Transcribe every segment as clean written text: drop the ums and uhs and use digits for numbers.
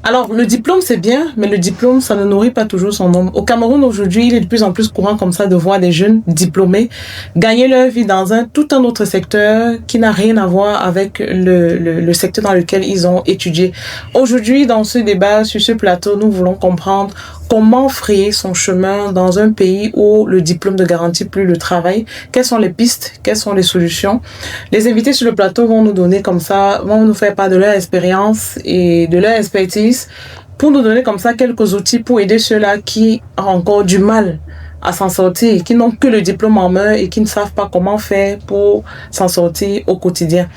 Alors, le diplôme, c'est bien, mais le diplôme, ça ne nourrit pas toujours son homme. Au Cameroun, aujourd'hui, il est de plus en plus courant comme ça de voir des jeunes diplômés gagner leur vie dans tout un autre secteur qui n'a rien à voir avec le secteur dans lequel ils ont étudié. Aujourd'hui, dans ce débat, sur ce plateau, nous voulons comprendre comment frayer son chemin dans un pays où le diplôme ne garantit plus le travail. Quelles sont les pistes? Quelles sont les solutions? Les invités sur le plateau vont nous donner comme ça, vont nous faire part de leur expérience et de leur expertise pour nous donner comme ça quelques outils pour aider ceux-là qui ont encore du mal à s'en sortir, qui n'ont que le diplôme en main et qui ne savent pas comment faire pour s'en sortir au quotidien.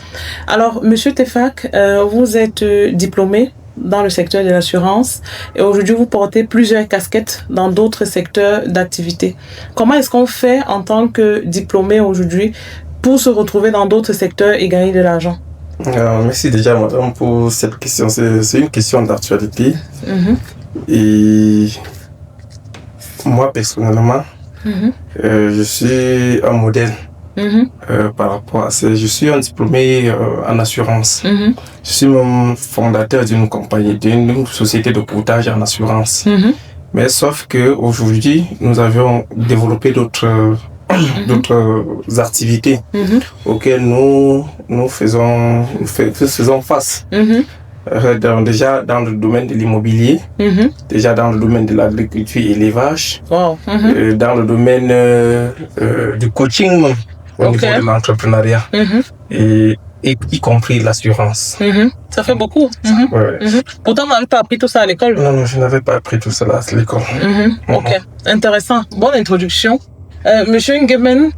Alors, Monsieur Tefak, vous êtes diplômé dans le secteur de l'assurance et aujourd'hui vous portez plusieurs casquettes dans d'autres secteurs d'activité. Comment est-ce qu'on fait en tant que diplômé aujourd'hui pour se retrouver dans d'autres secteurs et gagner de l'argent? Merci déjà madame pour cette question. C'est une question d'actualité. Et moi personnellement, je suis un modèle. Par rapport à ça, je suis un diplômé en assurance. Je suis même fondateur d'une compagnie, d'une société de courtage en assurance. Mais sauf que aujourd'hui, nous avons développé d'autres activités auxquelles nous faisons face. Déjà dans le domaine de l'immobilier, déjà dans le domaine de l'agriculture et l'élevage, dans le domaine du coaching au niveau de l'entrepreneuriat et y compris l'assurance. Ça fait beaucoup. Pourtant, vous n'avez pas appris tout ça à l'école? Non, je n'avais pas appris tout ça à l'école. Ok, intéressant. Bonne introduction. Monsieur Nguemen,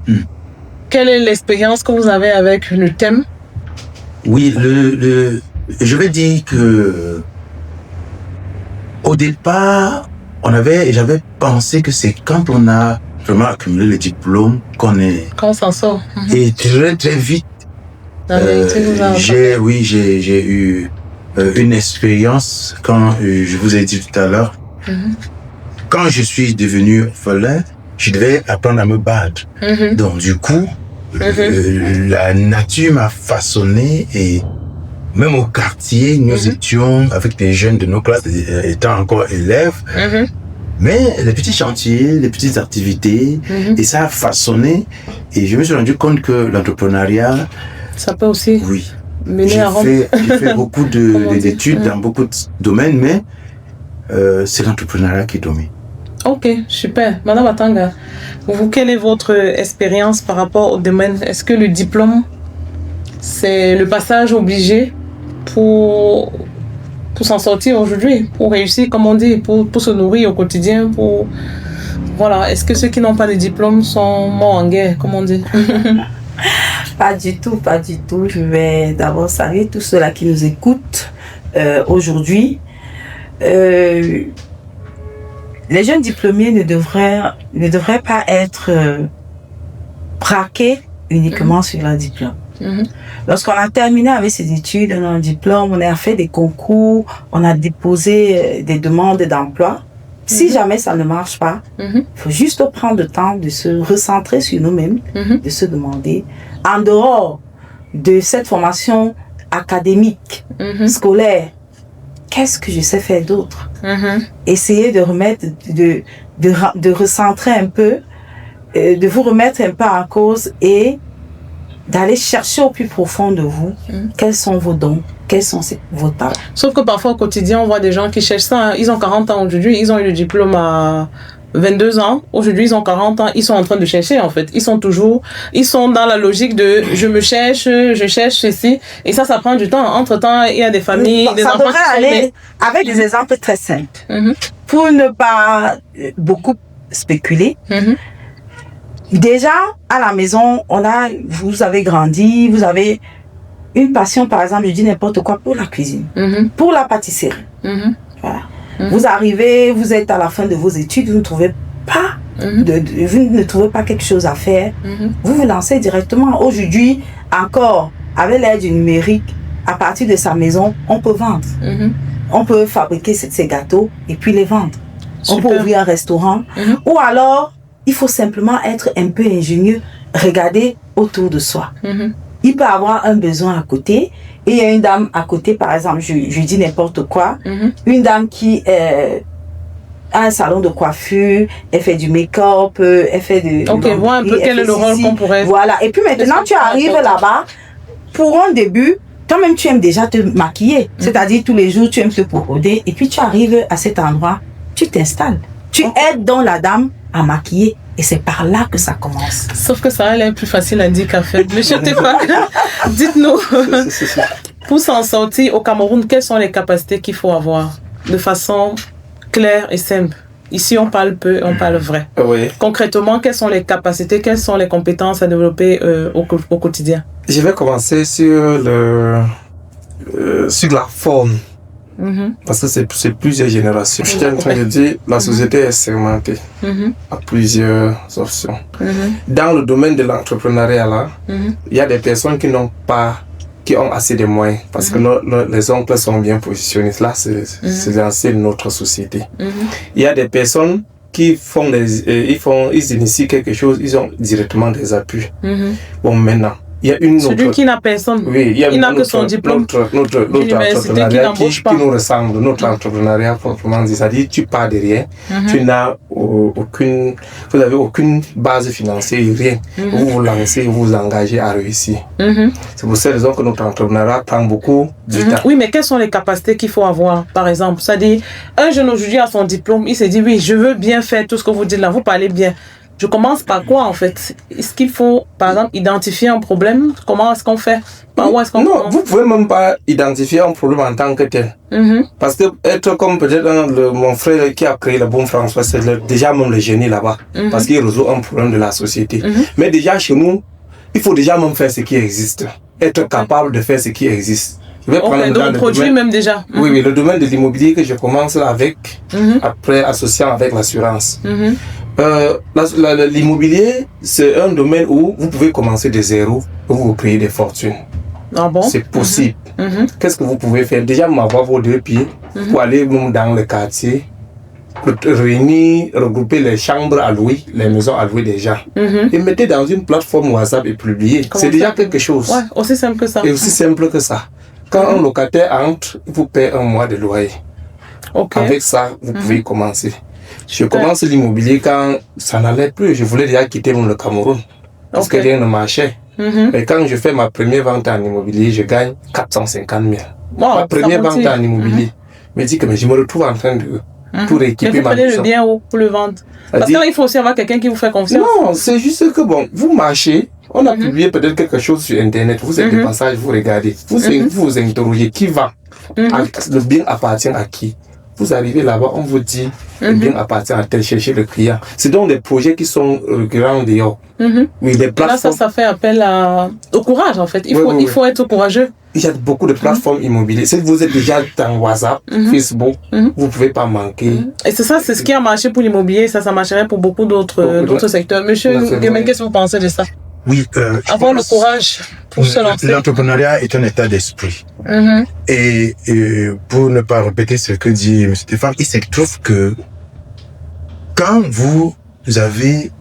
quelle est l'expérience que vous avez avec le thème? Oui, je vais dire que au départ, j'avais pensé que c'est quand on a vraiment accumulé les diplômes qu'on s'en sort. Et très très vite. J'ai eu une expérience quand je vous ai dit tout à l'heure. Quand je suis devenu orphelin, je devais apprendre à me battre. Donc du coup, la nature m'a façonné et même au quartier, nous étions avec des jeunes de nos classes étant encore élèves. Mais les petits chantiers, les petites activités, et ça a façonné. Et je me suis rendu compte que l'entrepreneuriat... Ça peut aussi mener à J'ai fait beaucoup d'études dans beaucoup de domaines, mais c'est l'entrepreneuriat qui domine. Ok, super. Madame Atanga, vous, quelle est votre expérience par rapport au domaine? Est-ce que le diplôme, c'est le passage obligé pour s'en sortir aujourd'hui, pour réussir, comme on dit, pour se nourrir au quotidien, voilà. Est-ce que ceux qui n'ont pas de diplôme sont morts en guerre, comme on dit? Pas du tout. Je vais d'abord saluer tous ceux-là qui nous écoutent aujourd'hui. Les jeunes diplômés ne devraient pas être braqués uniquement sur leur diplôme. Lorsqu'on a terminé avec ses études, on a un diplôme, on a fait des concours, on a déposé des demandes d'emploi. Si jamais ça ne marche pas, il faut juste prendre le temps de se recentrer sur nous-mêmes, de se demander, en dehors de cette formation académique, scolaire, qu'est-ce que je sais faire d'autre? Essayer de remettre, de recentrer un peu, de vous remettre un peu en cause et d'aller chercher au plus profond de vous quels sont vos dons, quels sont vos talents. Sont que parfois au quotidien, on voit des gens qui cherchent ça. Ils ont 40 ans aujourd'hui, ils ont eu le diplôme à 22 ans. Aujourd'hui, ils ont 40 ans, ils sont en train de chercher en fait. Ils sont dans la logique de je cherche ceci. Et ça prend du temps. Entre-temps, il y a des familles, des enfants. Ça devrait aller avec des exemples très simples. Pour ne pas beaucoup spéculer. Déjà, à la maison, vous avez grandi, vous avez une passion, par exemple, je dis n'importe quoi, pour la cuisine, pour la pâtisserie. Voilà. Vous arrivez, vous êtes à la fin de vos études, vous ne trouvez pas, vous ne trouvez pas quelque chose à faire, vous vous lancez directement. Aujourd'hui, encore, avec l'aide du numérique, à partir de sa maison, on peut vendre. On peut fabriquer ces gâteaux et puis les vendre. Super. On peut ouvrir un restaurant. Ou alors, il faut simplement être un peu ingénieux, regarder autour de soi. Il peut avoir un besoin à côté et il y a une dame à côté, par exemple, je dis n'importe quoi, une dame qui a un salon de coiffure, elle fait du make-up, elle fait de... Ok, vois un peu quel est le rôle qu'on pourrait... Voilà, et puis maintenant tu arrives là-bas, pour un début, toi-même tu aimes déjà te maquiller, c'est-à-dire tous les jours tu aimes te broder, et puis tu arrives à cet endroit, tu t'installes, tu aides donc la dame à maquiller. Et c'est par là que ça commence. Sauf que ça a l'air plus facile à dire qu'à faire. Monsieur Tefak, dites-nous, pour s'en sortir au Cameroun, quelles sont les capacités qu'il faut avoir de façon claire et simple? Ici, on parle peu, on parle vrai. Oui. Concrètement, quelles sont les capacités, quelles sont les compétences à développer au quotidien? Je vais commencer sur sur la forme. Parce que c'est plusieurs générations. Je suis en train de dire la société est segmentée à plusieurs options. Dans le domaine de l'entrepreneuriat, là, il y a des personnes qui ont assez de moyens parce que les oncles sont bien positionnés. Là, c'est lancé de notre société. Il y a des personnes qui font ils initient quelque chose, ils ont directement des appuis. Bon, maintenant, il y a une Celui qui n'a personne, oui, il n'a que son diplôme. Notre entrepreneuriat qui nous ressemble, notre entrepreneuriat proprement dit, c'est-à-dire tu pars de rien, tu n'as vous avez aucune base financière, rien. Vous vous lancez, vous vous engagez à réussir. C'est pour cette raison que notre entrepreneuriat prend beaucoup du temps. Oui, mais quelles sont les capacités qu'il faut avoir, par exemple? C'est-à-dire, un jeune aujourd'hui a son diplôme, il s'est dit, oui, je veux bien faire tout ce que vous dites là, vous parlez bien. Je commence par quoi, en fait? Est-ce qu'il faut, par exemple, identifier un problème? Comment est-ce qu'on fait? Par où est-ce qu'on Non, vous pouvez même pas identifier un problème en tant que tel. Parce que être comme peut-être mon frère qui a créé le Bon François, c'est déjà même le génie là-bas. Parce qu'il résout un problème de la société. Mais déjà, chez nous, il faut déjà même faire ce qui existe. Être capable de faire ce qui existe. Je vais prendre donc produit même déjà. Oui, le domaine de l'immobilier que je commence avec, après associant avec l'assurance. L'immobilier, c'est un domaine où vous pouvez commencer de zéro et vous créer des fortunes. Ah bon? C'est possible. Qu'est-ce que vous pouvez faire? Déjà, avoir vos deux pieds pour aller dans le quartier, réunir, regrouper les chambres à louer, les maisons à louer des gens. Et mettez dans une plateforme WhatsApp et publier. C'est déjà quelque chose. Ouais, aussi simple que ça. Et aussi simple que ça. Quand un locataire entre, il vous paie un mois de loyer. Avec ça, vous pouvez commencer. Je commence l'immobilier quand ça n'allait plus. Je voulais déjà quitter le Cameroun. Parce que rien ne marchait. Et quand je fais ma première vente en immobilier, je gagne 450 000. Ma première vente en immobilier. Je me dis que je me retrouve en train de tout rééquiper ma maison. Mais vous prenez le bien où pour le vendre? Parce qu'il faut aussi avoir quelqu'un qui vous fait confiance. Non, c'est juste que bon, vous marchez. On a publié peut-être quelque chose sur Internet. Vous êtes de passage, vous regardez. Vous vous interrogez qui vend. Le bien appartient à qui. Vous arrivez là-bas, on vous dit le bien appartient à tel, chercher le client. C'est donc des projets qui sont grands dehors. Oui, les plateformes. Là, ça fait appel au courage en fait. Il faut être courageux. Il y a beaucoup de plateformes immobilières. Si vous êtes déjà dans WhatsApp, Facebook, vous ne pouvez pas manquer. Et c'est ça, c'est ce qui a marché pour l'immobilier. Ça marcherait pour beaucoup d'autres secteurs. Monsieur Guémen, qu'est-ce que vous pensez de ça? Oui, avoir le courage pour se lancer. L'entrepreneuriat est un état d'esprit. Et pour ne pas répéter ce que dit M. Stéphane, il se trouve que quand vous avez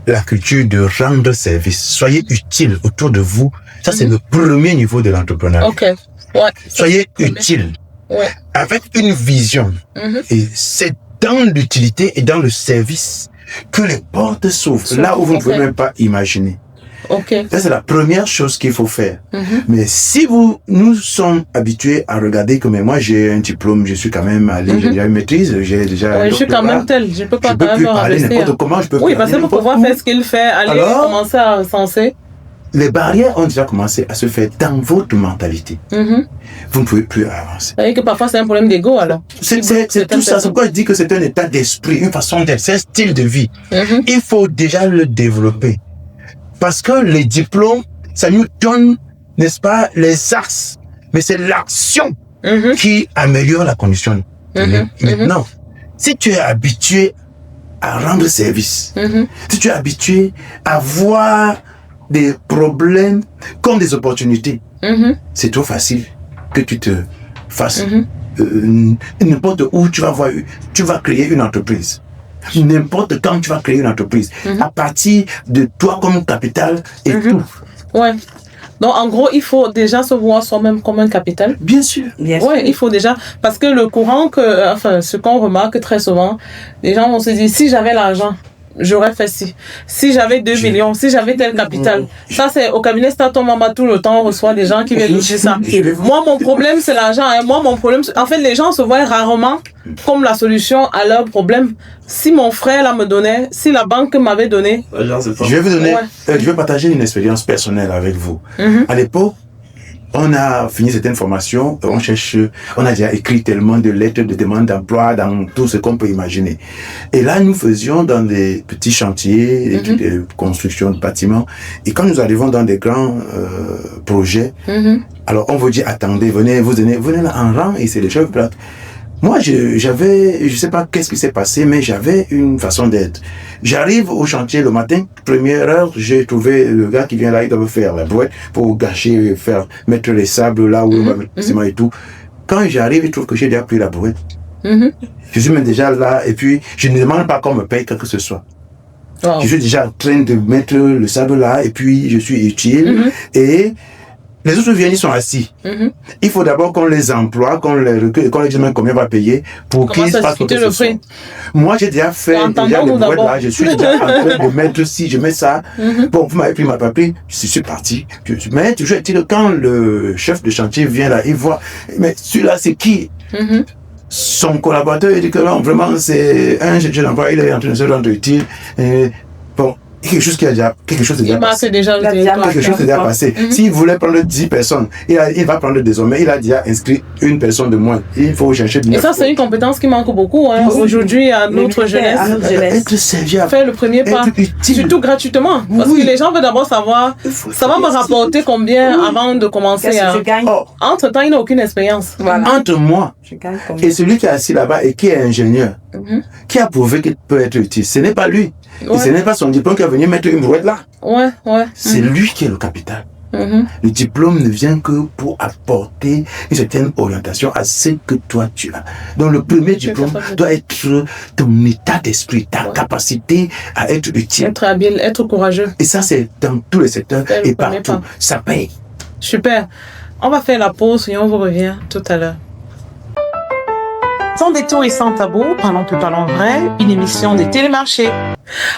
la culture de rendre service, soyez utile autour de vous, ça c'est le premier niveau de l'entrepreneuriat. Soyez utile, avec une vision. Et c'est dans l'utilité et dans le service que les portes s'ouvrent, là où vous ne pouvez même pas imaginer. Ça, c'est la première chose qu'il faut faire. Mais si nous sommes habitués à regarder que moi j'ai un diplôme, je suis quand même allé, j'ai déjà une maîtrise, j'ai déjà... je suis quand même tel, je peux pas plus parler n'importe comment, je peux Oui, parce que pour pouvoir faire ce qu'il fait, aller commencer à penser. Les barrières ont déjà commencé à se faire dans votre mentalité. Vous ne pouvez plus avancer. C'est-à-dire que parfois c'est un problème d'ego alors. C'est tout ça, c'est pourquoi je dis que c'est un état d'esprit, une façon d'être, c'est un style de vie. Il faut déjà le développer. Parce que les diplômes, ça nous donne, n'est-ce pas, les axes. Mais c'est l'action qui améliore la condition. Maintenant, si tu es habitué à rendre service, si tu es habitué à voir des problèmes comme des opportunités, c'est trop facile que tu te fasses n'importe où tu vas créer une entreprise. N'importe quand tu vas créer une entreprise, à partir de toi comme capital et tout. Donc, en gros, il faut déjà se voir soi-même comme un capital. Bien sûr. Ouais, il faut déjà, parce que le courant ce qu'on remarque très souvent, les gens vont se dire, si j'avais l'argent, j'aurais fait ci. Si j'avais 2 millions, si j'avais tel capital. Ça, c'est au cabinet Staton Mama tout le temps, on reçoit des gens qui viennent nous dire ça. Moi, mon problème, c'est l'argent. Hein. Moi, mon problème, en fait, les gens se voient rarement comme la solution à leur problème. Si mon frère là me donnait, si la banque m'avait donné. Je vais vous donner, je vais partager une expérience personnelle avec vous. À l'époque, on a fini certaines formations, on a déjà écrit tellement de lettres de demande d'emploi dans tout ce qu'on peut imaginer. Et là, nous faisions dans des petits chantiers, des trucs de construction de bâtiments. Et quand nous arrivons dans des grands projets, alors on vous dit, attendez, venez là en rang, et c'est les chefs plaques. Moi, je sais pas qu'est-ce qui s'est passé, mais j'avais une façon d'être. J'arrive au chantier le matin, première heure, j'ai trouvé le gars qui vient là, il doit faire la brouette pour gâcher, mettre les sables là où on va mettre le ciment et tout. Quand j'arrive, il trouve que j'ai déjà pris la brouette. Je suis même déjà là, et puis je ne demande pas qu'on me paye quoi que ce soit. Wow. Je suis déjà en train de mettre le sable là, et puis je suis utile, et les autres viennent, ils sont assis. Il faut d'abord qu'on les emploie, qu'on les recueille, qu'on les dise combien on va payer pour qu'ils fassent quelque chose. Moi, j'ai déjà fait déjà les brouettes là, je suis déjà en train de mettre si je mets ça. Bon, vous m'avez pris, m'a pas pris, je suis parti. Mais toujours est-il, quand le chef de chantier vient là, il voit, mais celui-là, c'est qui? Son collaborateur, il dit que non, vraiment, c'est un jeune d'emploi, il est en train de se rendre utile. Bon. Quelque chose qui a déjà, quelque chose est déjà passé. Quelque chose est déjà passé. S'il voulait prendre 10 personnes, il va prendre désormais, il a déjà inscrit une personne de moins. Il faut chercher bien. Et ça, c'est une compétence qui manque beaucoup, hein, aujourd'hui, à notre jeunesse. Être serviable. Faire le premier pas. Surtout gratuitement. Parce que les gens veulent d'abord savoir, ça va me rapporter combien avant de commencer à. Entre temps, il n'a aucune expérience. Voilà. Entre moi et celui qui est assis là-bas et qui est ingénieur, qui a prouvé qu'il peut être utile, ce n'est pas lui. Et ce n'est pas son diplôme qui est venu mettre une brouette là. C'est lui qui est le capital. Le diplôme ne vient que pour apporter une certaine orientation à ce que toi tu as. Donc le premier diplôme doit être ton état d'esprit, ta capacité à être utile. Être habile, être courageux. Et ça, c'est dans tous les secteurs et partout. Ça paye. Super. On va faire la pause et on vous revient tout à l'heure. Sans détour et sans tabou, Parlons plus, parlons vrai, une émission de Télémarché.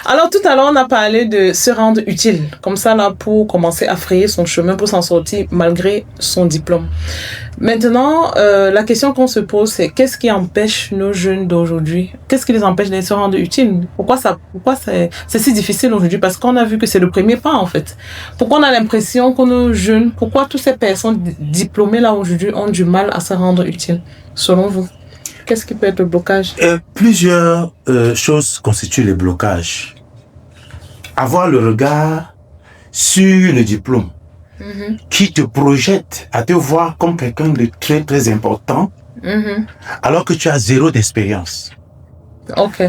Alors tout à l'heure, on a parlé de se rendre utile, comme ça là, pour commencer à frayer son chemin, pour s'en sortir malgré son diplôme. Maintenant, la question qu'on se pose, c'est qu'est-ce qui empêche nos jeunes d'aujourd'hui? Qu'est-ce qui les empêche de se rendre utiles? Pourquoi c'est si difficile aujourd'hui? Parce qu'on a vu que c'est le premier pas en fait. Pourquoi on a l'impression que nos jeunes, pourquoi toutes ces personnes diplômées là aujourd'hui ont du mal à se rendre utiles, selon vous? Qu'est-ce qui peut être le blocage? Plusieurs choses constituent les blocages. Avoir le regard sur le diplôme qui te projette à te voir comme quelqu'un de très très important alors que tu as zéro d'expérience. Ok.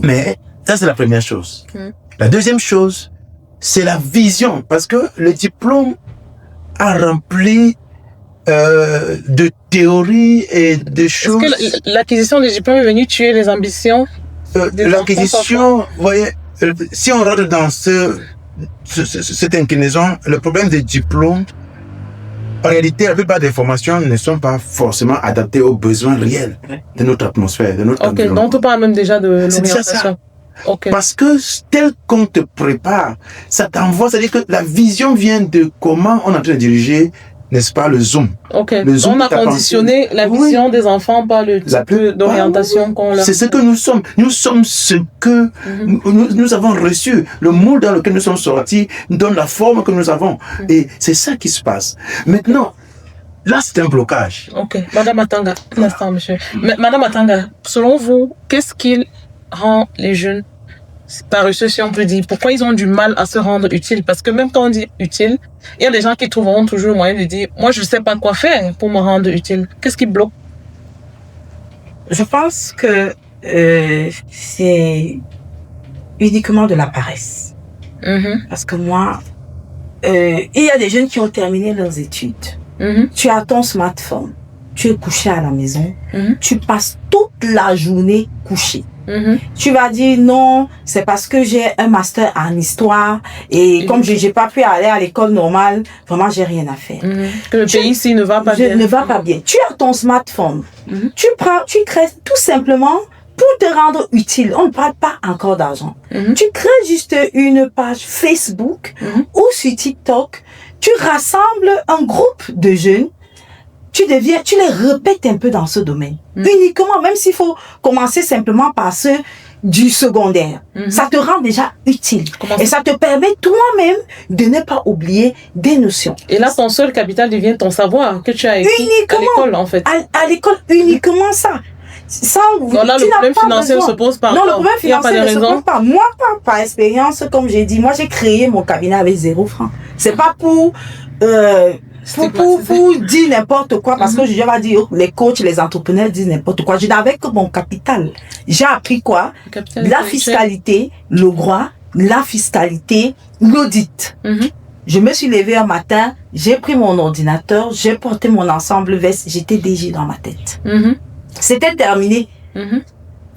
Mais ça, c'est la première chose. La deuxième chose, c'est la vision, parce que le diplôme a rempli de théories et de choses. Est-ce que l'acquisition des diplômes est venue tuer les ambitions? L'acquisition, vous voyez, si on rentre dans cette inclinaison, le problème des diplômes, en réalité, la plupart des formations ne sont pas forcément adaptées aux besoins réels de notre atmosphère, de notre environnement. Donc on parle même déjà de l'orientation. Parce que tel qu'on te prépare, ça t'envoie, c'est-à-dire que la vision vient de comment on est en train de diriger, n'est-ce pas, le zoom. Le zoom, on a conditionné la vision des enfants par le type d'orientation qu'on leur... C'est ce que nous sommes. Nous sommes ce que nous avons reçu. Le moule dans lequel nous sommes sortis nous donne la forme que nous avons. Et c'est ça qui se passe. Maintenant, là, c'est un blocage. Madame Atanga, un instant, monsieur. Madame Atanga, selon vous, qu'est-ce qui rend les jeunes paresseux, si on peut dire? Pourquoi ils ont du mal à se rendre utiles? Parce que même quand on dit utile, il y a des gens qui trouveront toujours le moyen de dire « Moi, je ne sais pas quoi faire pour me rendre utile ». Qu'est-ce qui bloque? Je pense que c'est uniquement de la paresse. Parce que moi, il y a des jeunes qui ont terminé leurs études. Tu as ton smartphone, tu es couché à la maison, tu passes toute la journée couché. Tu vas dire non, c'est parce que j'ai un master en histoire et comme je n'ai pas pu aller à l'école normale, vraiment, j'ai rien à faire. Que le pays ici ne va pas bien. Ne va pas bien. Tu as ton smartphone. Tu crées tout simplement pour te rendre utile. On ne parle pas encore d'argent. Tu crées juste une page Facebook ou sur TikTok. Tu rassembles un groupe de jeunes. Tu les répètes un peu dans ce domaine. Uniquement, même s'il faut commencer simplement par ceux du secondaire. Ça te rend déjà utile. Et ça te permet toi-même de ne pas oublier des notions. Et là, ton seul capital devient ton savoir que tu as écrit à l'école, en fait. À l'école, uniquement ça. Donc là, le problème financier ne se pose pas. Non, le problème financier ne se pose pas. Moi, par expérience, comme j'ai dit, moi, j'ai créé mon cabinet avec 0 francs. C'est pas pour dire n'importe quoi, parce que je vais dire, les coachs, les entrepreneurs disent n'importe quoi. Je n'avais que mon capital. J'ai appris quoi? La fiscalité, le droit, la fiscalité, l'audit. Je me suis levée un matin, j'ai pris mon ordinateur, j'ai porté mon ensemble veste, j'étais DG dans ma tête. C'était terminé.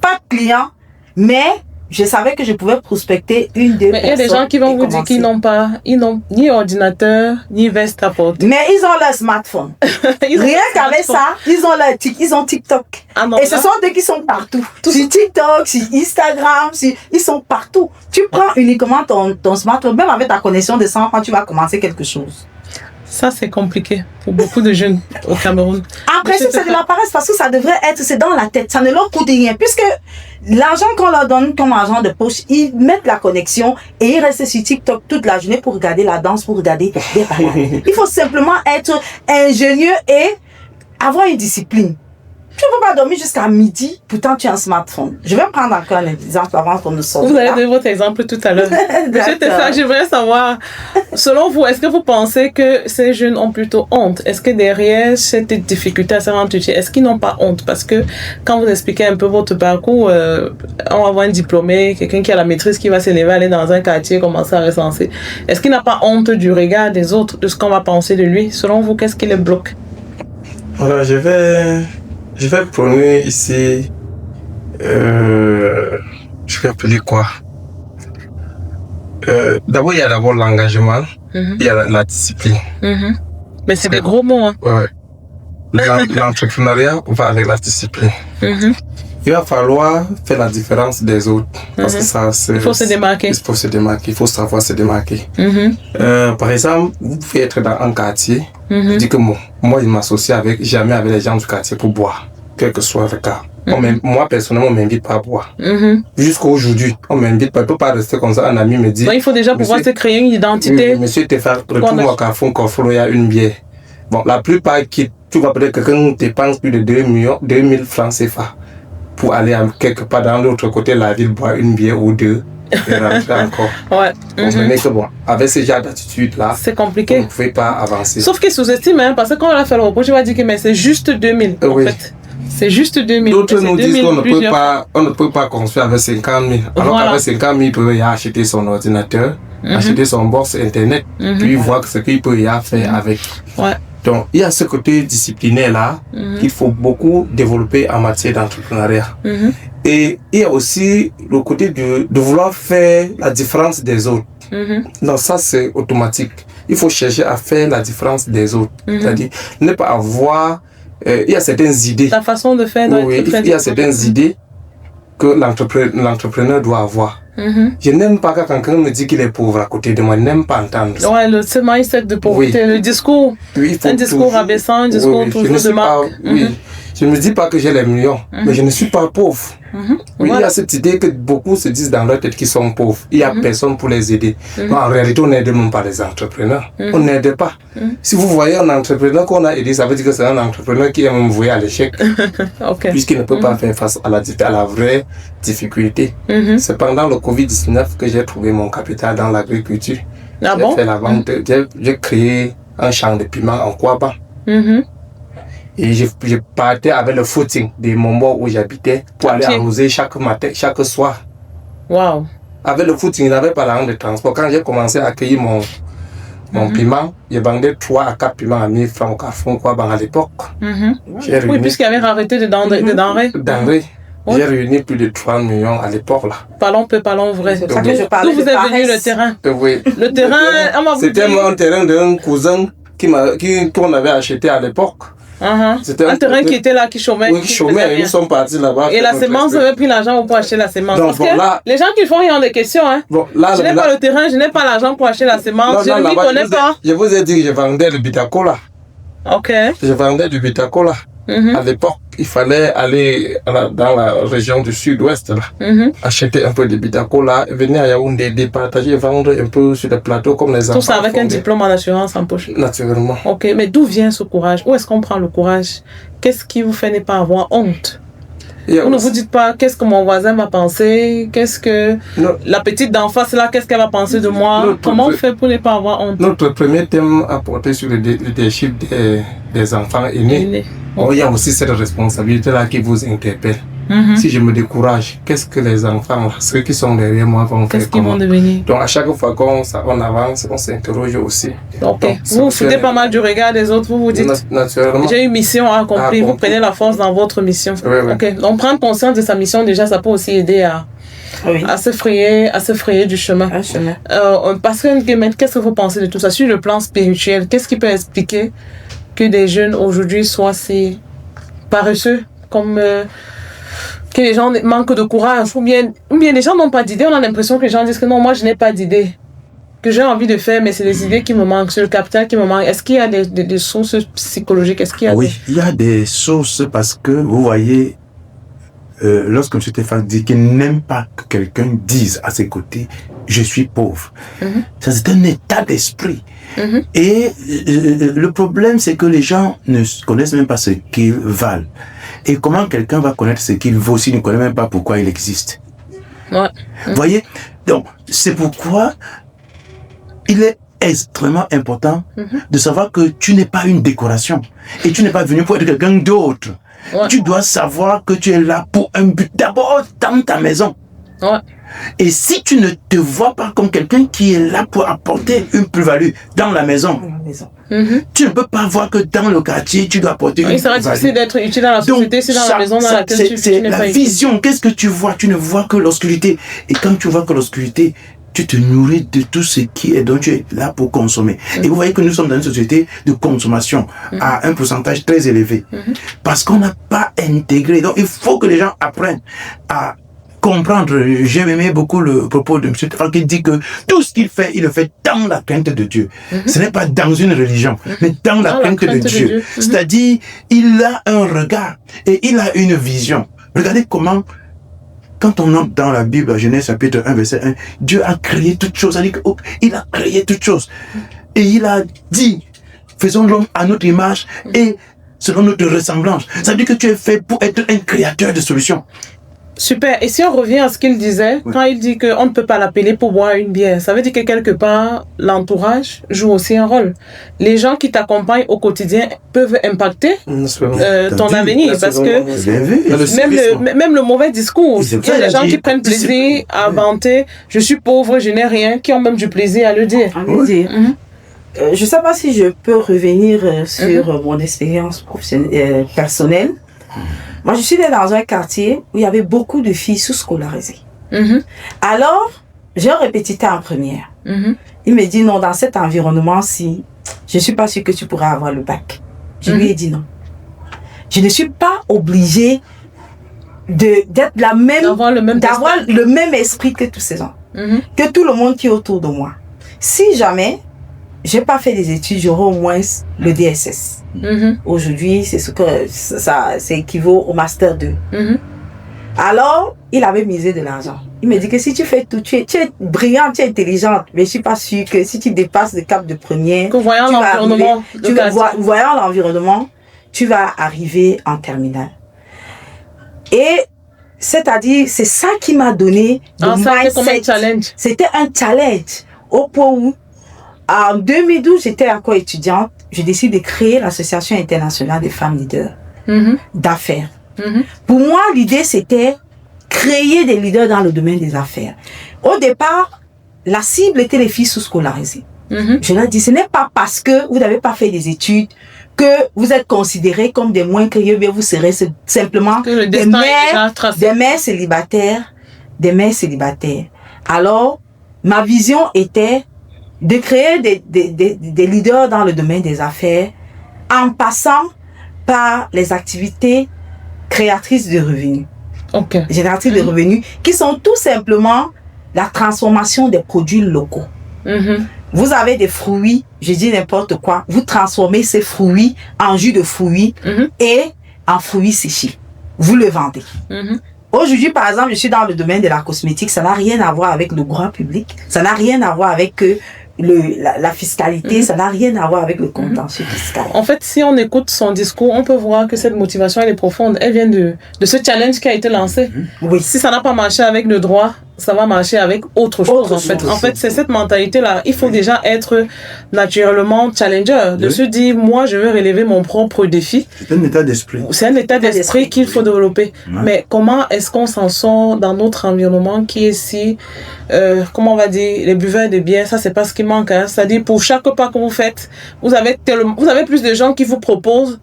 Pas de clients, mais je savais que je pouvais prospecter une, deux personnes. Mais il y a des gens qui vont vous dire qu'ils n'ont ni ordinateur, ni veste à porter. Mais ils ont leur smartphone. Rien qu'avec ça, ils ont TikTok. Et ce sont eux qui sont partout. Sur TikTok, sur Instagram, ils sont partout. Tu prends uniquement ton smartphone, même avec ta connexion de 100 francs, tu vas commencer quelque chose. Ça, c'est compliqué pour beaucoup de jeunes au Cameroun. En principe, c'est de la paresse parce que ça devrait être, c'est dans la tête. Ça ne leur coûte rien. Puisque l'argent qu'on leur donne comme argent de poche, ils mettent la connexion et ils restent sur TikTok toute la journée pour regarder la danse, pour regarder des balades. Il faut simplement être ingénieux et avoir une discipline. Tu ne peux pas dormir jusqu'à midi, pourtant tu as un smartphone. Je vais prendre encore un exemple avant qu'on ne sorte. Vous allez donner votre exemple tout à l'heure. Monsieur Tessa, j'aimerais savoir, selon vous, est-ce que vous pensez que ces jeunes ont plutôt honte? Est-ce que derrière cette difficulté à se rendre utile, est-ce qu'ils n'ont pas honte? Parce que quand vous expliquez un peu votre parcours, on va avoir un diplômé, quelqu'un qui a la maîtrise, qui va s'élever, aller dans un quartier, commencer à recenser. Est-ce qu'il n'a pas honte du regard des autres, de ce qu'on va penser de lui? Selon vous, qu'est-ce qui le bloque? Alors, je vais prôner ici, je vais appeler quoi? D'abord, il y a l'engagement, il y a la discipline. Mais c'est des gros mots, hein? Ouais. L'entrepreneuriat va avec la discipline. Il va falloir faire la différence des autres. Parce que ça, il faut se démarquer. Il faut se démarquer, il faut savoir se démarquer. Par exemple, vous pouvez être dans un quartier, dire que moi, je m'associe jamais avec les gens du quartier pour boire, quel que soit le cas. Moi, personnellement, on ne m'invite pas à boire. Jusqu'à aujourd'hui, on ne m'invite pas. Je ne peux pas rester comme ça. Un ami me dit... Donc, il faut déjà pouvoir se créer une identité. Monsieur Tefar, retourne-moi au Carrefour, il y a une bière. Bon, la plupart qui... Tu vois peut-être que quelqu'un dépense plus de 2000 francs CFA pour aller quelque part dans l'autre côté de la ville, boire une bière ou deux et rentrer encore. Ouais. Comprenez que bon, avec ce genre d'attitude-là, c'est compliqué. Vous ne pouvez pas avancer. Sauf qu'ils sous-estiment, hein, parce que quand on a fait le reproche, tu vas dire que mais c'est juste 2000. En fait. C'est juste 2000. D'autres nous disent qu'on ne peut pas construire avec 50 000. Alors qu'avec 50 000, il peut y acheter son ordinateur, acheter son box internet, puis voir ce qu'il peut y faire avec. Ouais. Donc, il y a ce côté disciplinaire-là qu'il faut beaucoup développer en matière d'entrepreneuriat. Et il y a aussi le côté de vouloir faire la différence des autres. Non, ça c'est automatique. Il faut chercher à faire la différence des autres. C'est-à-dire, ne pas avoir... il y a certaines idées. Ta façon de faire. Il y a certaines idées que l'entrepreneur doit avoir. Je n'aime pas quand quelqu'un me dit qu'il est pauvre à côté de moi. Je n'aime pas entendre ça. Ouais, ce mindset de pauvreté, le discours. Un discours rabaissant, un discours toujours de marque. Je ne me dis pas que j'ai les millions, mais je ne suis pas pauvre. Il y a cette idée que beaucoup se disent dans leur tête qu'ils sont pauvres. Il n'y a personne pour les aider. Non, en réalité, on n'aide même pas les entrepreneurs. On n'aide pas. Si vous voyez un entrepreneur qu'on a aidé, ça veut dire que c'est un entrepreneur qui est même voué à l'échec. Puisqu'il ne peut pas faire face à la vraie difficulté. C'est pendant le Covid-19 que j'ai trouvé mon capital dans l'agriculture. J'ai fait la vente. J'ai créé un champ de piments en Kouaba. Et je partais avec le footing de mon bord où j'habitais pour aller arroser chaque matin, chaque soir. Wow. Avec le footing, il n'avait pas l'argent de transport. Quand j'ai commencé à accueillir mon piment, j'ai vendé 3 à 4 piments à 1000 francs au Carrefour à l'époque. Oui, puisqu'il y avait arrêté de denrées. J'ai réuni plus de 3 millions à l'époque là. Parlons peu, parlons vrai. C'est ça que je parlais. D'où vous êtes venu le terrain? Oui. Le terrain, c'était mon terrain d'un cousin qu'on avait acheté à l'époque. C'était un terrain qui était là, qui chômait. Oui, qui chômait, ils sont partis là-bas. Et la sémence, vous avez pris l'argent pour acheter la sémence. Donc, parce que là, les gens qui font, ils ont des questions. Hein. Bon, là, je n'ai pas le terrain, je n'ai pas l'argent pour acheter la sémence. Non, je ne m'y connais pas. Je vous ai dit que je vendais le Bitacola. Ok. Je vendais du Bitacola. À l'époque, il fallait aller dans la région du sud-ouest, là, acheter un peu de Bitacola, venir à Yaoundé, départager, vendre un peu sur les plateaux comme les enfants. Tout ça avec un diplôme en assurance en poche. Naturellement. Ok, mais d'où vient ce courage? Où est-ce qu'on prend le courage? Qu'est-ce qui vous fait ne pas avoir honte? Vous ne vous dites pas qu'est-ce que mon voisin va penser, qu'est-ce que la petite d'en face là, qu'est-ce qu'elle va penser de moi? Comment on fait pour ne pas avoir honte? Notre premier thème a porté sur le leadership des enfants aînés. Bon, il y a aussi cette responsabilité-là qui vous interpelle. Si je me décourage, qu'est-ce que les enfants, ceux qui sont derrière moi, vont faire? Qu'est-ce qu'ils vont devenir? Donc à chaque fois qu'on avance, on s'interroge aussi. Ok. Donc, vous foutez pas mal du regard des autres, vous vous dites naturellement. J'ai une mission à accomplir, vous prenez la force dans votre mission. Oui. Ok. Donc prendre conscience de sa mission, déjà, ça peut aussi aider à se frayer du chemin. Un chemin. Parce que qu'est-ce que vous pensez de tout ça? Sur le plan spirituel, qu'est-ce qui peut expliquer que des jeunes aujourd'hui soient si paresseux, comme que les gens manquent de courage, ou bien les gens n'ont pas d'idée? On a l'impression que les gens disent que non, moi je n'ai pas d'idée, que j'ai envie de faire, mais c'est les idées qui me manquent, c'est le capital qui me manque. Est-ce qu'il y a des sources psychologiques? Est-ce qu'il y a il y a des sources parce que vous voyez, lorsque M. Stéphane dit qu'il n'aime pas que quelqu'un dise à ses côtés je suis pauvre, ça c'est un état d'esprit. Et le problème c'est que les gens ne connaissent même pas ce qu'ils valent. Et comment quelqu'un va connaître ce qu'il vaut s'il ne connaît même pas pourquoi il existe? Vous voyez? Donc c'est pourquoi il est extrêmement important de savoir que tu n'es pas une décoration et tu n'es pas venu pour être quelqu'un d'autre. Tu dois savoir que tu es là pour un but d'abord dans ta maison. Et si tu ne te vois pas comme quelqu'un qui est là pour apporter une plus-value dans la maison, tu ne peux pas voir que dans le quartier, tu dois apporter une plus-value. Il serait difficile d'être utile dans la société, c'est dans la maison dans laquelle tu n'es pas utile. La vision, qu'est-ce que tu vois? Tu ne vois que l'obscurité. Et quand tu vois que l'obscurité, tu te nourris de tout ce qui est dont tu es là pour consommer. Et vous voyez que nous sommes dans une société de consommation à un pourcentage très élevé. Parce qu'on n'a pas intégré. Donc il faut que les gens apprennent à comprendre. J'ai aimé beaucoup le propos de M. Stéphane qui dit que tout ce qu'il fait, il le fait dans la crainte de Dieu. Ce n'est pas dans une religion, mais dans la crainte de Dieu. C'est-à-dire, il a un regard et il a une vision. Regardez comment, quand on entre dans la Bible, à Genèse chapitre 1, verset 1, Dieu a créé toutes choses. Il a créé toutes choses. Et il a dit, faisons l'homme à notre image et selon notre ressemblance. Ça veut dire que tu es fait pour être un créateur de solutions. Super. Et si on revient à ce qu'il disait, quand il dit qu'on ne peut pas l'appeler pour boire une bière, ça veut dire que quelque part, l'entourage joue aussi un rôle. Les gens qui t'accompagnent au quotidien peuvent impacter ton avenir. Parce que même le mauvais discours, il y a des gens qui prennent plaisir à vanter « je suis pauvre, je n'ai rien », qui ont même du plaisir à le dire. Je ne sais pas si je peux revenir sur mon expérience personnelle. Moi, je suis née dans un quartier où il y avait beaucoup de filles sous-scolarisées. Alors, j'ai un répétiteur en première. Il me dit non, dans cet environnement-ci, je ne suis pas sûre que tu pourras avoir le bac. Je lui ai dit non. Je ne suis pas obligée d'être la même, d'avoir le même esprit que tous ces gens, que tout le monde qui est autour de moi. Si jamais j'ai pas fait des études, j'aurai au moins le DSS. Aujourd'hui, c'est ce que ça équivaut au Master 2. Alors, il avait misé de l'argent. Il me dit que si tu fais tout, tu es brillante, tu es intelligente, mais je suis pas sûre que si tu dépasses le cap de première, voyant l'environnement, tu vas arriver en terminale. Et c'est-à-dire, c'est ça qui m'a donné le mindset. C'était un challenge au point où en 2012, j'étais encore étudiante. Je décide de créer l'Association internationale des femmes leaders d'affaires. Pour moi, l'idée, c'était créer des leaders dans le domaine des affaires. Au départ, la cible était les filles sous-scolarisées. Je leur dis, ce n'est pas parce que vous n'avez pas fait des études que vous êtes considérés comme des moins que bien vous serez simplement des mères célibataires. Alors, ma vision était de créer des leaders dans le domaine des affaires en passant par les activités créatrices de revenus. Génératrices de revenus, qui sont tout simplement la transformation des produits locaux. Vous avez des fruits, je dis n'importe quoi, vous transformez ces fruits en jus de fruits et en fruits séchés. Vous le vendez. Aujourd'hui, par exemple, je suis dans le domaine de la cosmétique, ça n'a rien à voir avec le grand public, ça n'a rien à voir avec la fiscalité, ça n'a rien à voir avec le contentieux fiscal. En fait, si on écoute son discours, on peut voir que cette motivation, elle est profonde. Elle vient de ce challenge qui a été lancé. Oui. Si ça n'a pas marché avec le droit, ça va marcher avec autre chose, en fait. En fait, c'est cette mentalité-là. Il faut déjà être naturellement challenger, de se dire, moi, je veux relever mon propre défi. C'est un état d'esprit. C'est un état d'esprit qu'il faut développer. Mais comment est-ce qu'on s'en sort dans notre environnement qui est si, comment on va dire, les buveurs de bière, ça, c'est pas ce qui manque, hein. C'est-à-dire, pour chaque pas que vous faites, vous avez plus de gens qui vous proposent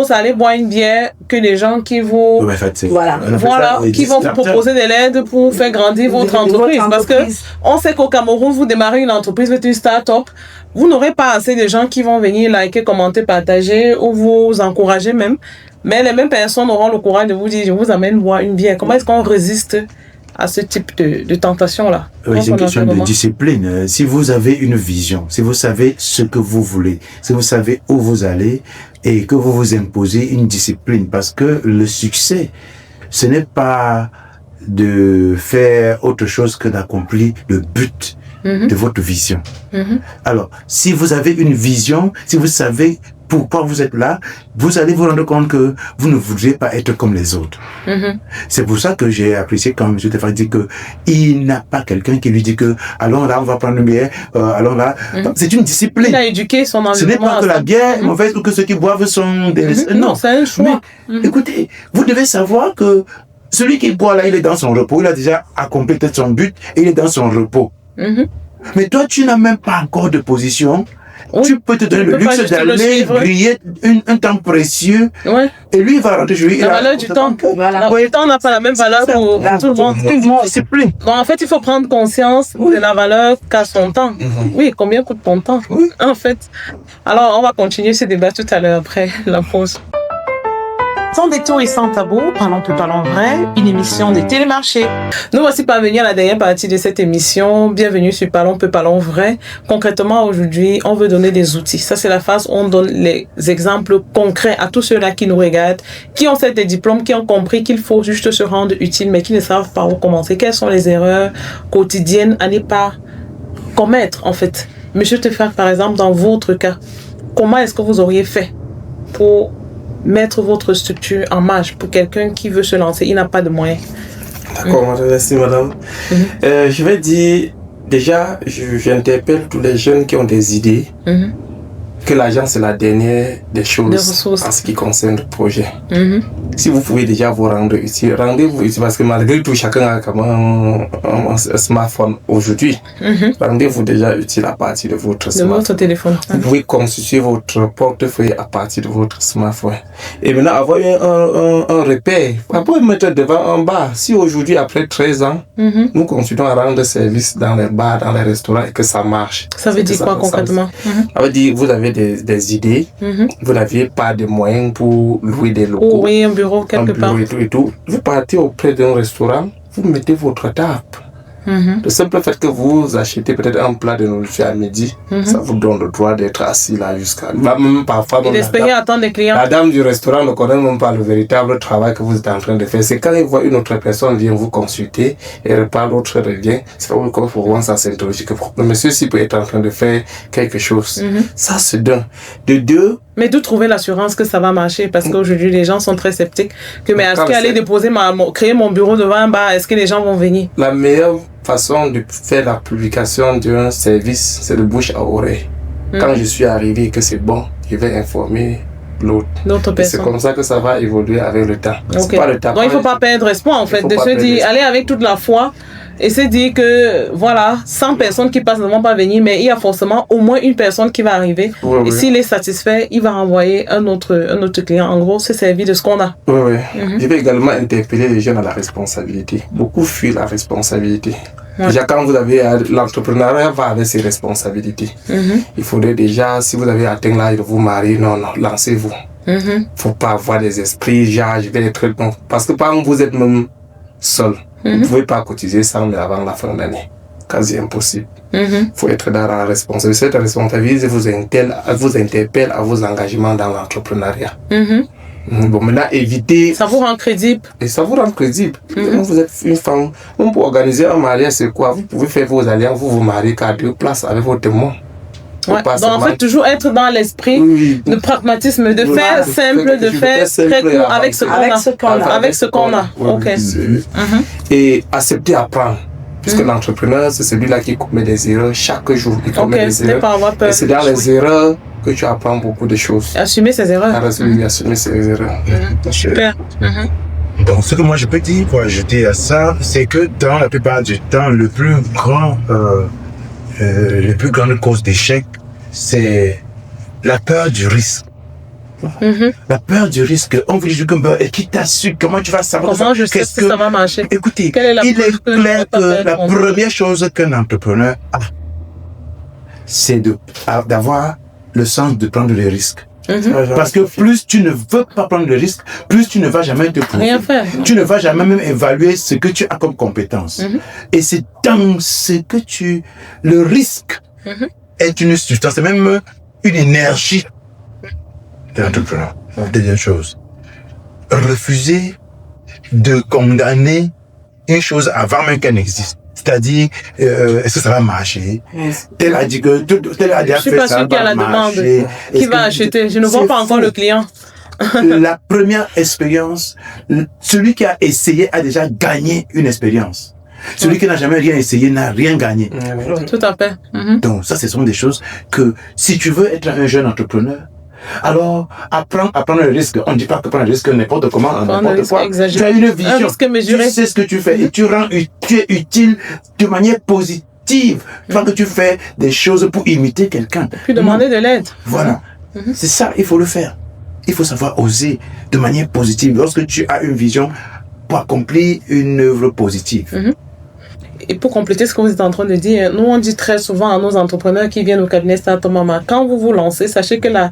d'aller boire une bière que des gens qui vous qui vont vous proposer de l'aide pour faire grandir votre entreprise. Parce que on sait qu'au Cameroun, vous démarrez une entreprise avec une start-up, vous n'aurez pas assez de gens qui vont venir liker, commenter, partager ou vous encourager même. Mais les mêmes personnes auront le courage de vous dire, je vous amène boire une bière. Comment est-ce qu'on résiste à ce type de tentation-là? Oui, c'est une question de discipline. Si vous avez une vision, si vous savez ce que vous voulez, si vous savez où vous allez et que vous vous imposez une discipline, parce que le succès, ce n'est pas de faire autre chose que d'accomplir le but de votre vision. Alors, si vous avez une vision, si vous savez pourquoi vous êtes là, vous allez vous rendre compte que vous ne voudrez pas être comme les autres. C'est pour ça que j'ai apprécié quand M. Tefak dit que il n'a pas quelqu'un qui lui dit que allons là, on va prendre une bière, allons là. C'est une discipline. Il a éduqué son environnement. Ce n'est pas que la bière est mauvaise ou que ceux qui boivent sont des... Non, c'est un choix. Mais, écoutez, vous devez savoir que celui qui boit là, il est dans son repos, il a déjà accompli peut-être son but et il est dans son repos. Mais toi, tu n'as même pas encore de position. Tu peux te donner le luxe d'aller griller un temps précieux. Et lui, il va rentrer chez lui. La valeur du temps. Le temps n'a pas la même valeur pour tout le monde. Donc, en fait, il faut prendre conscience de la valeur qu'a son temps. Oui, combien coûte ton temps? En fait. Alors, on va continuer ce débat tout à l'heure après la pause. Sans détour et sans tabou, parlons vrai, une émission de Télémarché. Nous voici parvenus à la dernière partie de cette émission. Bienvenue sur Parlons vrai. Concrètement, aujourd'hui, on veut donner des outils. Ça, c'est la phase où on donne les exemples concrets à tous ceux-là qui nous regardent, qui ont des diplômes, qui ont compris qu'il faut juste se rendre utile, mais qui ne savent pas où commencer. Quelles sont les erreurs quotidiennes à ne pas commettre, en fait? Monsieur Tefak, par exemple, dans votre cas, comment est-ce que vous auriez fait pour mettre votre structure en marche pour quelqu'un qui veut se lancer, il n'a pas de moyens? D'accord, merci madame. Je vais dire, déjà, j'interpelle tous les jeunes qui ont des idées, que l'argent c'est la dernière des choses en ce qui concerne le projet. Si vous pouvez déjà vous rendre utile, rendez-vous utile, parce que malgré tout, chacun a comme un smartphone aujourd'hui. Rendez-vous déjà utile à partir de votre smartphone. Votre téléphone. Vous pouvez constituer votre portefeuille à partir de votre smartphone. Et maintenant, avoir un repère. On peut mettre devant un bar. Si aujourd'hui, après 13 ans, nous continuons à rendre service dans les bars, dans les restaurants et que ça marche. Ça veut dire quoi concrètement? Ça veut dire vous avez des idées, vous n'aviez pas de moyens pour louer des locaux. Oui, un bureau quelque part. Et tout. Vous partez auprès d'un restaurant, vous mettez votre table. Le simple fait que vous achetez peut-être un plat de nourriture à midi, ça vous donne le droit d'être assis là jusqu'à... Même parfois, et d'espérer attendre des clients. La dame du restaurant ne connaît même pas le véritable travail que vous êtes en train de faire. C'est quand il voit une autre personne vient vous consulter et repart, l'autre revient. C'est pas comme pour voir ça s'interroger que le monsieur s'il peut être en train de faire quelque chose. Ça c'est d'un. De deux, mais d'où trouver l'assurance que ça va marcher? Parce qu'aujourd'hui, les gens sont très sceptiques. Mais est-ce qu'aller déposer créer mon bureau devant un bar, est-ce que les gens vont venir? La meilleure façon de faire la publication d'un service, c'est de bouche à oreille. Quand je suis arrivé que c'est bon, je vais informer l'autre personne. C'est comme ça que ça va évoluer avec le temps. C'est pas le temps. Donc il ne faut pas perdre espoir en fait, de se dire, allez avec toute la foi. Et c'est dire que, voilà, 100 personnes qui passent ne vont pas venir, mais il y a forcément au moins une personne qui va arriver. Et s'il est satisfait, il va envoyer un autre client. En gros, c'est servi de ce qu'on a. Oui. Je vais également interpeller les jeunes à la responsabilité. Beaucoup fuient la responsabilité. Déjà, quand vous avez l'entrepreneuriat va avec ses responsabilités. Il faudrait déjà, si vous avez atteint l'âge de vous marier, non, lancez-vous. Faut pas avoir des esprits, genre, je vais être bon. Parce que par exemple, vous êtes même seul. Vous pouvez pas cotiser 100 000 avant la fin de l'année. Quasi impossible. Faut être dans la responsabilité. Cette responsabilité vous interpelle à vos engagements dans l'entrepreneuriat. Bon, maintenant, évitez... Ça vous rend crédible. Et ça vous rend crédible. Vous êtes une femme. Même pour organiser un mariage, c'est quoi? Vous pouvez faire vos alliances, vous mariez qu'à 2 places avec vos témoins. Ouais. Donc, en fait, toujours être dans l'esprit de pragmatisme, de faire simple, de faire très court avec ce qu'on a. Ok. Et accepter apprendre. Puisque l'entrepreneur, c'est celui-là qui commet des erreurs chaque jour. Il commet des erreurs. Pas avoir peur. Et c'est dans les erreurs que tu apprends beaucoup de choses. Assumer ses erreurs. Assumer ses erreurs. Super. Donc, ce que moi je peux dire pour ajouter à ça, c'est que dans la plupart du temps, les plus grandes causes d'échec, c'est la peur du risque. La peur du risque. On vous dit et qui t'assure, comment tu vas savoir comment je sais que ça va marcher? Écoutez, il est clair que la première chose qu'un entrepreneur a, c'est d'avoir le sens de prendre les risques. Parce que plus tu ne veux pas prendre le risque, plus tu ne vas jamais te prouver. Rien faire. Tu ne vas jamais même évaluer ce que tu as comme compétence. Et c'est dans ce que le risque est une substance, c'est même une énergie d'entrepreneur. Deuxième chose, refuser de condamner une chose avant même qu'elle n'existe. C'est-à-dire, est-ce que ça va marcher? Tel a dit que, tel a dit je suis pas sûr qu'il y a la demande. Qui va acheter? Je ne vois pas encore le client. La première expérience, celui qui a essayé a déjà gagné une expérience. Celui qui n'a jamais rien essayé n'a rien gagné. Tout à fait. Donc ça, ce sont des choses que si tu veux être un jeune entrepreneur, alors apprends le risque. On ne dit pas que prendre le risque n'importe comment, n'importe quoi. Tu as une vision, tu sais ce que tu fais et tu es utile de manière positive. Pas que tu fais des choses pour imiter quelqu'un. Puis demander de l'aide. Voilà. C'est ça, il faut le faire. Il faut savoir oser de manière positive. Lorsque tu as une vision pour accomplir une œuvre positive. Et pour compléter ce que vous êtes en train de dire, nous on dit très souvent à nos entrepreneurs qui viennent au cabinet Start-up Mama, quand vous vous lancez, sachez que la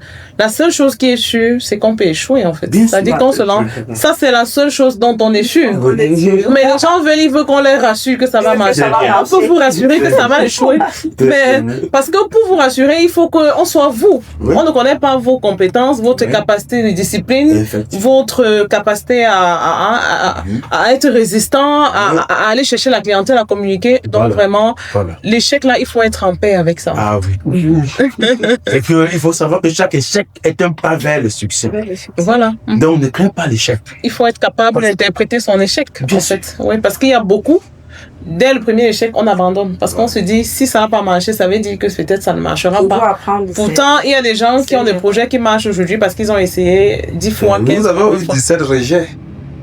seule chose qui est sûre, c'est qu'on peut échouer en fait. C'est-à-dire qu'on se lance. Ça c'est la seule chose dont on est sûr. Mais les gens ils veulent qu'on les rassure que ça va marcher. On peut vous rassurer que ça va échouer. Mais parce que pour vous rassurer, il faut qu'on soit vous. On ne connaît pas vos compétences, votre capacité de discipline, votre capacité à être résistant, à aller chercher la clientèle, à communiquer. Donc vraiment, l'échec là, il faut être en paix avec ça. Ah oui. Et puis, il faut savoir que chaque échec est un pas vers le succès. Voilà. Donc ne crains pas l'échec. Il faut être capable d'interpréter son échec. En fait. Oui, parce qu'il y a beaucoup. Dès le premier échec, on abandonne. Parce qu'on se dit, si ça n'a pas marché, ça veut dire que peut-être ça ne marchera pas. Pourtant, il y a des gens qui ont des projets qui marchent aujourd'hui parce qu'ils ont essayé 10 fois, 15 fois. Nous avons eu 17 rejets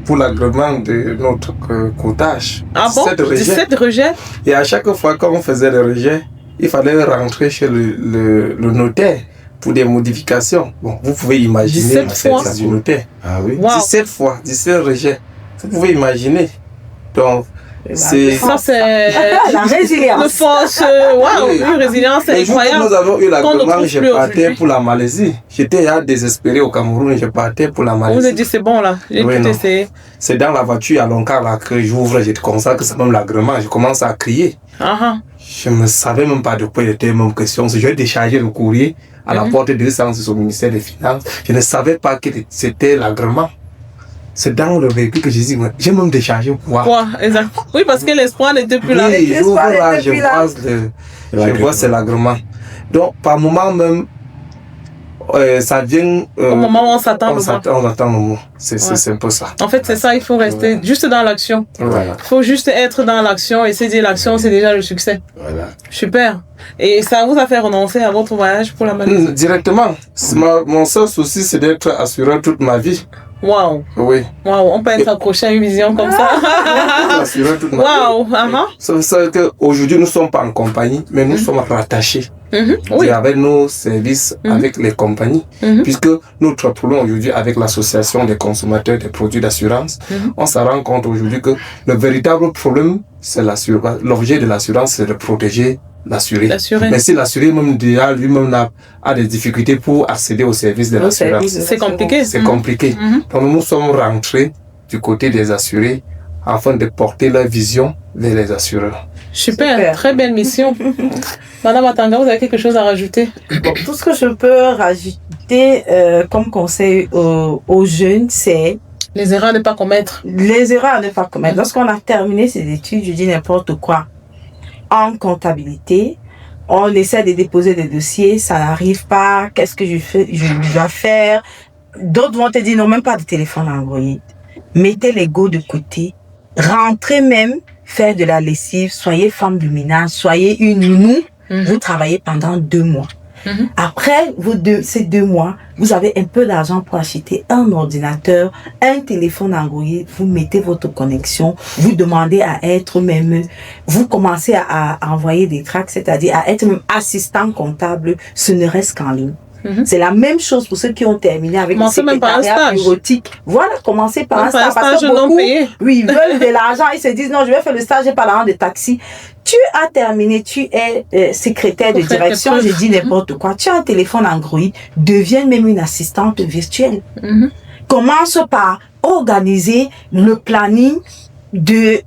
pour l'agrément de notre codage. Ah bon? 17 rejets? Et à chaque fois qu'on faisait le rejet, il fallait rentrer chez le notaire pour des modifications. Bon, vous pouvez imaginer 17 fois du notaire. Ah oui. Wow. 17 fois, 17 rejets. Vous pouvez imaginer. Donc, ça c'est la résilience. Le force, une résilience incroyable. Nous avons eu l'agrément, je partais pour la Malaisie. J'étais désespéré au Cameroun, je partais pour la Malaisie. Vous avez dit c'est bon là, j'ai tout essayé. C'est dans la voiture à Loncar là que j'ouvre, je constate que c'est même l'agrément, je commence à crier. Je ne savais même pas de quoi il était même question. J'ai déchargé le courrier à la porte de l'essence au ministère des Finances. Je ne savais pas que c'était l'agrément. C'est dans le véhicule que j'ai dit, j'ai même déchargé quoi. Exact. Oui, parce que l'espoir n'était plus là. Oui, je vois c'est l'agrément. Donc, par moment même, ça vient... au moment où on s'attend le moment. On attend le moment. C'est un peu ça. En fait, c'est ça, il faut rester juste dans l'action. Voilà. Il faut juste être dans l'action et c'est dire l'action, c'est déjà le succès. Voilà. Super. Et ça vous a fait renoncer à votre voyage pour la Malaisie? Directement. Mon seul souci, c'est d'être assuré toute ma vie. Waouh. Oui. Waouh, on peut être accroché à une vision comme ça. Waouh. Ça veut dire qu'aujourd'hui, nous ne sommes pas en compagnie, mais nous sommes rattachés. Oui. Avec nos services, avec les compagnies, puisque nous travaillons aujourd'hui avec l'association des consommateurs des produits d'assurance. On se rend compte aujourd'hui que le véritable problème, c'est l'assurance. L'objet de l'assurance, c'est de protéger l'assuré. Mais si l'assuré même déjà lui-même a des difficultés pour accéder aux services de l'assurance, c'est compliqué. C'est compliqué. Donc nous sommes rentrés du côté des assurés afin de porter leur vision vers les assureurs. Super. Très belle mission. Madame Atanga, vous avez quelque chose à rajouter? Bon, tout ce que je peux rajouter comme conseil aux jeunes, c'est les erreurs à ne pas commettre. Les erreurs à ne pas commettre. Lorsqu'on a terminé ses études, je dis n'importe quoi. En comptabilité, on essaie de déposer des dossiers, ça n'arrive pas. Qu'est-ce que je dois faire? D'autres vont te dire non, même pas de téléphone Android. Mettez l'ego de côté. Rentrez même faire de la lessive. Soyez femme du ménage. Soyez une nounou. Vous travaillez pendant 2 mois. Après ces 2 mois, vous avez un peu d'argent pour acheter un ordinateur, un téléphone Android, vous mettez votre connexion, vous demandez à être même, vous commencez à envoyer des tracts, c'est-à-dire à être même assistant comptable, ce ne reste qu'en ligne. C'est la même chose pour ceux qui ont terminé avec le secrétariat bureautique. Voilà, commencez par un stage. Parce que beaucoup, oui, veulent de l'argent, ils se disent non, je vais faire le stage, j'ai pas l'argent de taxi. Tu as terminé, tu es secrétaire de direction, je dis n'importe quoi. Tu as un téléphone Android, deviens même une assistante virtuelle. Commence par organiser le planning d'un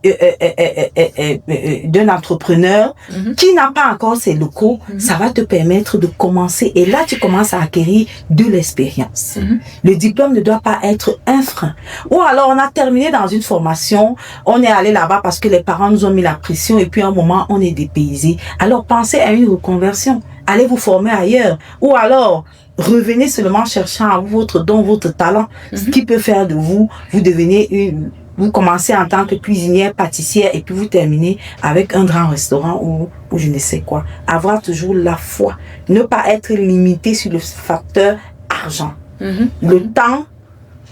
entrepreneur qui n'a pas encore ses locaux. Ça va te permettre de commencer et là tu commences à acquérir de l'expérience. Le diplôme ne doit pas être un frein. Ou alors on a terminé dans une formation, on est allé là-bas parce que les parents nous ont mis la pression et puis à un moment on est dépaysé. Alors pensez à une reconversion, allez vous former ailleurs ou alors revenez seulement cherchant à votre don, votre talent, ce qui peut faire de vous, vous devenez vous commencez en tant que cuisinière, pâtissière et puis vous terminez avec un grand restaurant ou je ne sais quoi. Avoir toujours la foi. Ne pas être limité sur le facteur argent. Le temps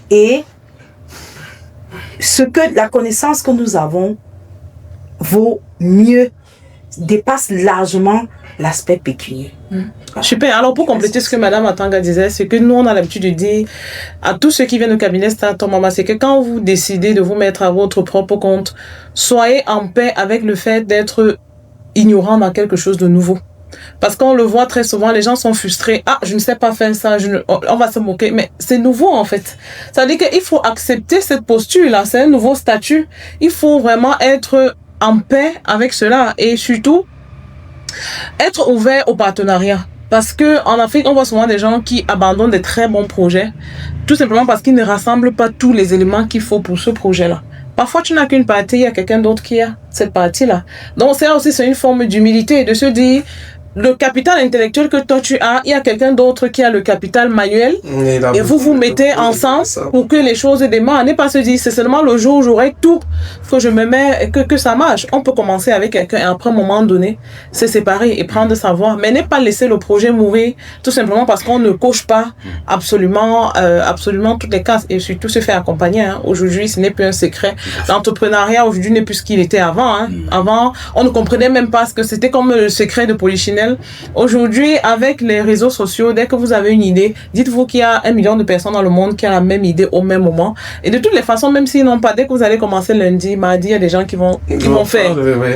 et la connaissance que nous avons vaut mieux, dépasse largement l'aspect pécuniaire. Super. Alors, pour compléter ce que Madame Atanga disait, c'est que nous, on a l'habitude de dire à tous ceux qui viennent au cabinet Start Mama, c'est que quand vous décidez de vous mettre à votre propre compte, soyez en paix avec le fait d'être ignorant dans quelque chose de nouveau. Parce qu'on le voit très souvent, les gens sont frustrés. Ah, je ne sais pas faire ça, on va se moquer. Mais c'est nouveau, en fait. Ça veut dire qu'il faut accepter cette posture-là. C'est un nouveau statut. Il faut vraiment être en paix avec cela. Et surtout, être ouvert au partenariat. Parce que en Afrique, on voit souvent des gens qui abandonnent des très bons projets, tout simplement parce qu'ils ne rassemblent pas tous les éléments qu'il faut pour ce projet-là. Parfois, tu n'as qu'une partie, il y a quelqu'un d'autre qui a cette partie-là. Donc, c'est une forme d'humilité, de se dire, le capital intellectuel que toi tu as, il y a quelqu'un d'autre qui a le capital manuel et vous vous mettez ensemble pour que les choses démarrent. N'est pas se dire c'est seulement le jour où j'aurai tout que je me mets que ça marche. On peut commencer avec quelqu'un et après un moment donné se séparer et prendre sa voie, mais n'est pas laisser le projet mourir tout simplement parce qu'on ne coche pas absolument toutes les cases et surtout se faire accompagner. Aujourd'hui, ce n'est plus un secret. L'entrepreneuriat aujourd'hui n'est plus ce qu'il était avant. Avant, on ne comprenait même pas ce que c'était, comme le secret de Polichinelle. Aujourd'hui, avec les réseaux sociaux, dès que vous avez une idée, dites-vous qu'il y a 1 million de personnes dans le monde qui ont la même idée au même moment. Et de toutes les façons, même s'ils n'ont pas, dès que vous allez commencer lundi, mardi, il y a des gens qui vont faire.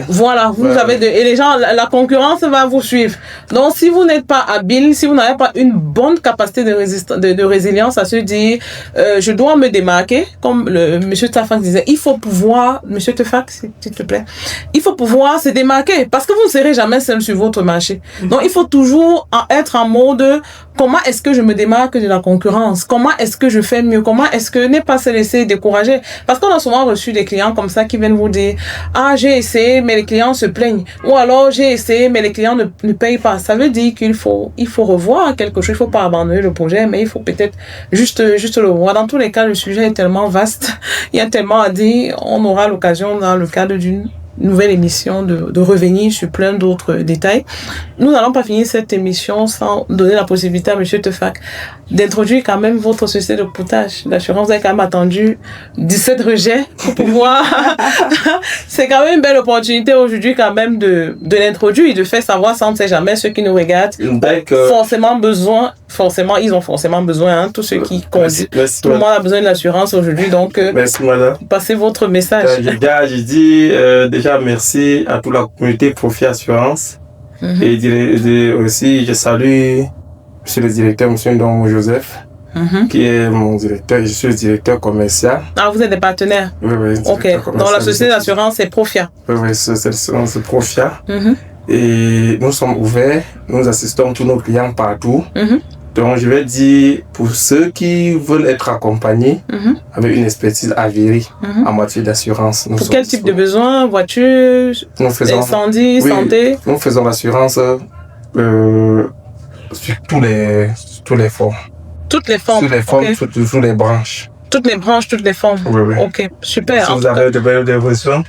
Voilà, vous avez et les gens, la concurrence va vous suivre. Donc, si vous n'êtes pas habile, si vous n'avez pas une bonne capacité de résilience à se dire, je dois me démarquer, comme le monsieur Tafak disait, il faut pouvoir, monsieur Tafak, s'il te plaît, il faut pouvoir se démarquer parce que vous ne serez jamais seul sur votre marché. Donc, il faut toujours être en mode comment est-ce que je me démarque de la concurrence? Comment est-ce que je fais mieux? Comment est-ce que ne pas se laisser décourager? Parce qu'on a souvent reçu des clients comme ça qui viennent vous dire ah, j'ai essayé, mais les clients se plaignent. Ou alors, j'ai essayé, mais les clients ne payent pas. Ça veut dire qu'il faut revoir quelque chose. Il faut pas abandonner le projet, mais il faut peut-être juste le revoir. Dans tous les cas, le sujet est tellement vaste. Il y a tellement à dire. On aura l'occasion dans le cadre d'une nouvelle émission de revenir sur plein d'autres détails. Nous n'allons pas finir cette émission sans donner la possibilité à Monsieur Tefak d'introduire quand même votre société de courtage d'assurance. Vous avez quand même attendu 17 rejets pour pouvoir... C'est quand même une belle opportunité aujourd'hui quand même de l'introduire et de faire savoir, ça on ne sait jamais, ceux qui nous regardent ils ont forcément besoin, hein, tous ceux qui conduisent. Tout le monde a besoin de l'assurance aujourd'hui, donc merci, madame. Passez votre message. Je dis déjà merci à toute la communauté Profit Assurance. Et aussi, je salue monsieur le directeur, monsieur Ndongo Joseph, qui est mon directeur. Je suis le directeur commercial. Ah, vous êtes des partenaires? Oui. Ok. Donc la société d'assurance, c'est Profia. Oui, c'est Profia. Et nous sommes ouverts, nous assistons tous nos clients partout. Donc, je vais dire, pour ceux qui veulent être accompagnés avec une expertise avérée en matière d'assurance. Pour quel type de besoin? Voiture, incendie, santé? Nous faisons l'assurance sur tous les formes. Toutes les formes? Sur les formes, sur les branches. Toutes les branches, toutes les formes? Oui. Ok, super. Si vous avez des besoins,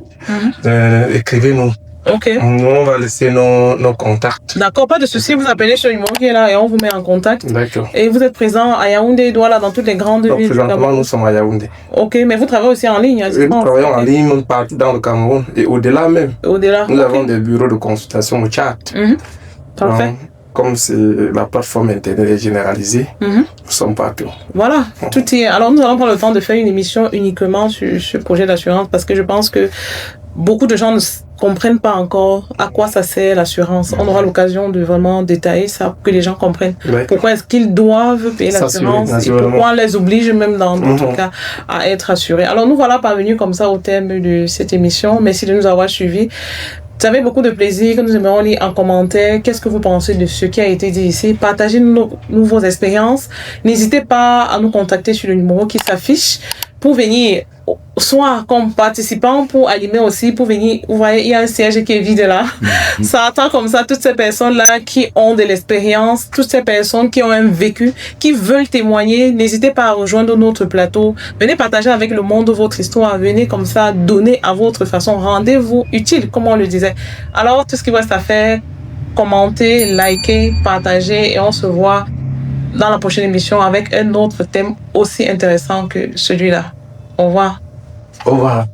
écrivez-nous. Ok. Nous, on va laisser nos contacts. D'accord, pas de souci. Vous appelez sur le numéro qui est là et on vous met en contact. D'accord. Et vous êtes présent à Yaoundé, Douala, dans toutes les grandes villes. Présentement, nous sommes à Yaoundé. Ok, mais vous travaillez aussi en ligne? Oui, nous travaillons en ligne partout dans le Cameroun et au-delà même. Nous avons des bureaux de consultation au Tchad. Parfait. Donc, comme la plateforme internet est généralisée, nous sommes partout. Voilà, tout y est. Alors, nous allons prendre le temps de faire une émission uniquement sur ce projet d'assurance parce que je pense que beaucoup de gens ne comprennent pas encore à quoi ça sert l'assurance. On aura l'occasion de vraiment détailler ça pour que les gens comprennent pourquoi est-ce qu'ils doivent payer l'assurance et pourquoi on les oblige même dans d'autres cas à être assurés. Alors nous voilà parvenus comme ça au thème de cette émission. Merci de nous avoir suivis. Ça fait beaucoup de plaisir que nous aimerions lire en commentaire. Qu'est-ce que vous pensez de ce qui a été dit ici? Partagez-nous vos expériences. N'hésitez pas à nous contacter sur le numéro qui s'affiche pour venir, soit comme participant, pour animer aussi, pour venir. Vous voyez, il y a un siège qui est vide là. Ça attend comme ça toutes ces personnes-là qui ont de l'expérience, toutes ces personnes qui ont un vécu, qui veulent témoigner. N'hésitez pas à rejoindre notre plateau. Venez partager avec le monde votre histoire. Venez comme ça donner à votre façon. Rendez-vous utile, comme on le disait. Alors, tout ce qu'il reste à faire, commenter, liker, partager et on se voit dans la prochaine émission avec un autre thème aussi intéressant que celui-là. Au revoir. Au revoir.